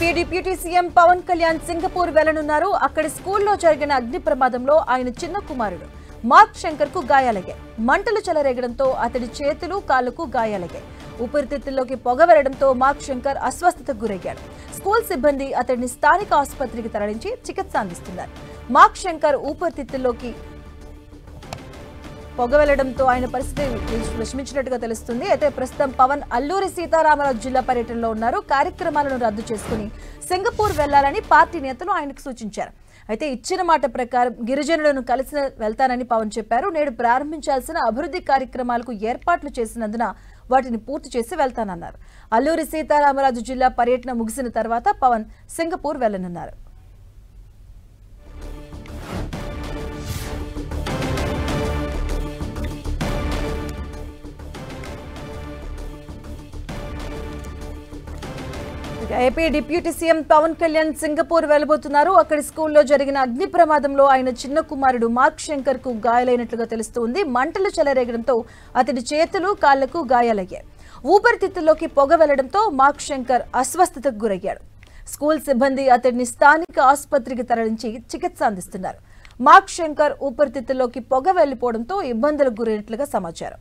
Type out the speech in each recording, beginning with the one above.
AP deputy CM Pawan Kalyan Singapore వెళ్లనున్నారు. అక్కడి స్కూల్లో జరిగిన అగ్ని ప్రమాదంలో ఆయన చిన్న కుమారుడు మార్క్ శంకర్ కు గాయాలయ్యాయి. మంటలు చెలరేగడంతో అతడి చేతులు కాళ్లకు గాయాలయ్యాయి. ఊపిరితిత్తుల్లోకి పొగ వెళ్లడంతో మార్క్ శంకర్ అస్వస్థతకు గురయ్యాడు. స్కూల్ సిబ్బంది అతడిని స్థానిక ఆసుపత్రికి తరలించి చికిత్స అందిస్తున్నారు. మార్క్ శంకర్ ఊపిరితిత్తుల్లోకి పొగ వెళ్లడంతో ఆయన పరిస్థితి విషమించినట్టుగా తెలుస్తుంది. అయితే ప్రస్తుతం పవన్ అల్లూరి సీతారామరాజు జిల్లా పర్యటనలో ఉన్నారు. కార్యక్రమాలను రద్దు చేసుకుని సింగపూర్ వెళ్లాలని పార్టీ నేతలు ఆయనకు సూచించారు. అయితే ఇచ్చిన మాట ప్రకారం గిరిజనులను కలిసి వెళ్తానని పవన్ చెప్పారు. నేడు ప్రారంభించాల్సిన అభివృద్ధి కార్యక్రమాలకు ఏర్పాట్లు చేసినందున వాటిని పూర్తి చేసి వెళ్తానన్నారు. అల్లూరి సీతారామరాజు జిల్లా పర్యటన ముగిసిన తర్వాత పవన్ సింగపూర్ వెళ్లనున్నారు. AP deputy CM Pawan Kalyan Singapore వెళ్లబోతున్నారు. అక్కడి స్కూల్లో జరిగిన అగ్ని ప్రమాదంలో ఆయన చిన్న కుమారుడు మార్క్ శంకర్ కు గాయాలైనట్లుగా తెలుస్తోంది. మంటలు చెలరేగడంతో అతడి చేతులు కాళ్లకు గాయాలయ్యాయి. ఊపిరితిత్తుల్లోకి పొగ వెళ్లడంతో మార్క్ శంకర్ అస్వస్థతకు గురయ్యాడు. స్కూల్ సిబ్బంది అతడిని స్థానిక ఆసుపత్రికి తరలించి చికిత్స అందిస్తున్నారు. మార్క్ శంకర్ ఊపిరితిత్తుల్లోకి పొగ వెళ్లిపోవడంతో ఇబ్బందులకు గురైనట్లుగా సమాచారం.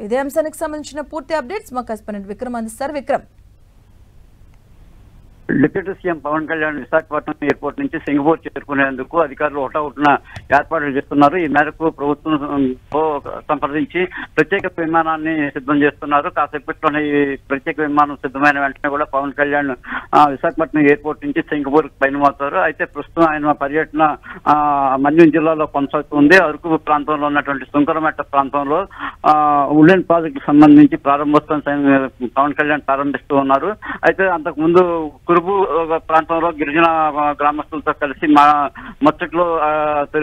ఇదే అంశానికి సంబంధించిన పూర్తి అప్డేట్స్ మా కరెస్పాండెంట్ విక్రమ్ అందిస్తారు. Vikram, deputy CM Pawan Kalyan Visakhapatnam airport నుంచి సింగపూర్ చేరుకునేందుకు అధికారులు హుటాహుటిన ఏర్పాట్లు చేస్తున్నారు. ఈ మేరకు ప్రభుత్వం సంప్రదించి ప్రత్యేక విమానాన్ని సిద్ధం చేస్తున్నారు. కాసేపట్లోనే ఈ ప్రత్యేక విమానం సిద్ధమైన వెంటనే కూడా పవన్ కళ్యాణ్ విశాఖపట్నం ఎయిర్పోర్ట్ నుంచి సింగపూర్ పయనమవుతారు. అయితే ప్రస్తుతం ఆయన పర్యటన మన్యం జిల్లాలో కొనసాగుతుంది. అరకు ప్రాంతంలో ఉన్నటువంటి సుంకరమెట్ట ప్రాంతంలో ఉల్లెన్ ప్రాజెక్టుకు సంబంధించి ప్రారంభోత్సవం పవన్ కళ్యాణ్ ప్రారంభిస్తూ ఉన్నారు. అయితే అంతకుముందు కురుబు ప్రాంతంలో గిరిజన గ్రామస్తులతో కలిసి ముచ్చట్లు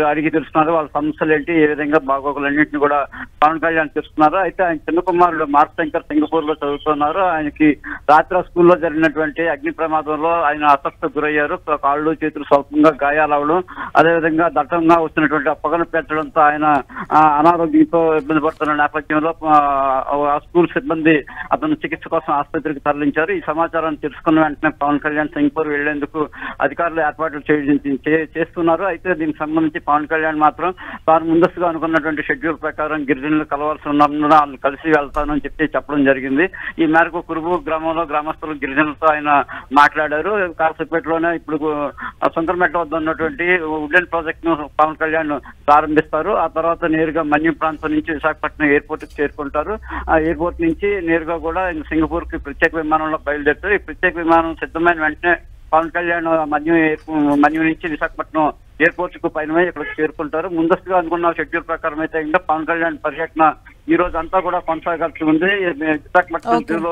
అడిగి తెలుస్తున్నారు. వాళ్ళ సమస్యలు ఏంటి, ఏ విధంగా బాగోగులన్నింటినీ కూడా పవన్ కళ్యాణ్ తెలుస్తున్నారు. అయితే ఆయన చిన్న కుమారుడు మార్క్ శంకర్ సింగపూర్ లో చదువుతున్నారు. ఆయనకి రాత్రి స్కూల్లో జరిగినటువంటి అగ్ని ప్రమాదంలో ఆయన అస్వస్థతకు గురయ్యారు. కాళ్ళు చేతులు స్వల్పంగా గాయాలవడం, అదేవిధంగా దట్టంగా వచ్చినటువంటి పొగను పెట్టడంతో ఆయన అనారోగ్యంతో ఇబ్బంది పడుతున్న నేపథ్యంలో ఆ స్కూల్ సిబ్బంది అతను చికిత్స కోసం ఆసుపత్రికి తరలించారు. ఈ సమాచారాన్ని తెలుసుకున్న వెంటనే పవన్ కళ్యాణ్ సింగపూర్ వెళ్లేందుకు అధికారులు ఏర్పాట్లు చేస్తున్నారు. అయితే దీనికి సంబంధించి పవన్ కళ్యాణ్ మాత్రం తాను ముందస్తుగా అనుకున్నటువంటి షెడ్యూల్ ప్రకారం గిరిజనులు కలవాల్సి ఉన్నందున వాళ్ళని కలిసి వెళ్తానని చెప్పడం జరిగింది. ఈ మేరకు కురుబు గ్రామంలో గ్రామస్తులు గిరిజనులతో ఆయన మాట్లాడారు. కాసేపట్లోనే ఇప్పుడు సొంతమెట్ట వద్ద ఉన్నటువంటి ఉడ్లెన్ ప్రాజెక్ట్ ను పవన్ కళ్యాణ్ ప్రారంభిస్తారు. ఆ తర్వాత నేరుగా మన్యం ప్రాంతం నుంచి విశాఖపట్నం ఎయిర్పోర్ట్ కి చేరుకుంటారు. ఆ ఎయిర్పోర్ట్ నుంచి నేరుగా కూడా సింగపూర్ కి ప్రత్యేక విమానంలో బయలుదేరుతారు. ఈ ప్రత్యేక విమానం సిద్ధమైన వెంటనే పవన్ కళ్యాణ్ మన్యం నుంచి విశాఖపట్నం ఎయిర్పోర్ట్ కు పైన ఇక్కడికి చేరుకుంటారు. ముందస్తుగా అనుకున్న షెడ్యూల్ ప్రకారం అయితే ఇంకా పవన్ కళ్యాణ్ పర్యటన ఈ రోజు అంతా కూడా కొనసాగాల్సి ఉంది. విశాఖపట్నం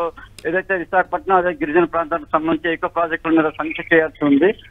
ఏదైతే విశాఖపట్నం అదే గిరిజన ప్రాంతానికి సంబంధించి ఎకో ప్రాజెక్టుల మీద సమీక్ష చేయాల్సి ఉంది.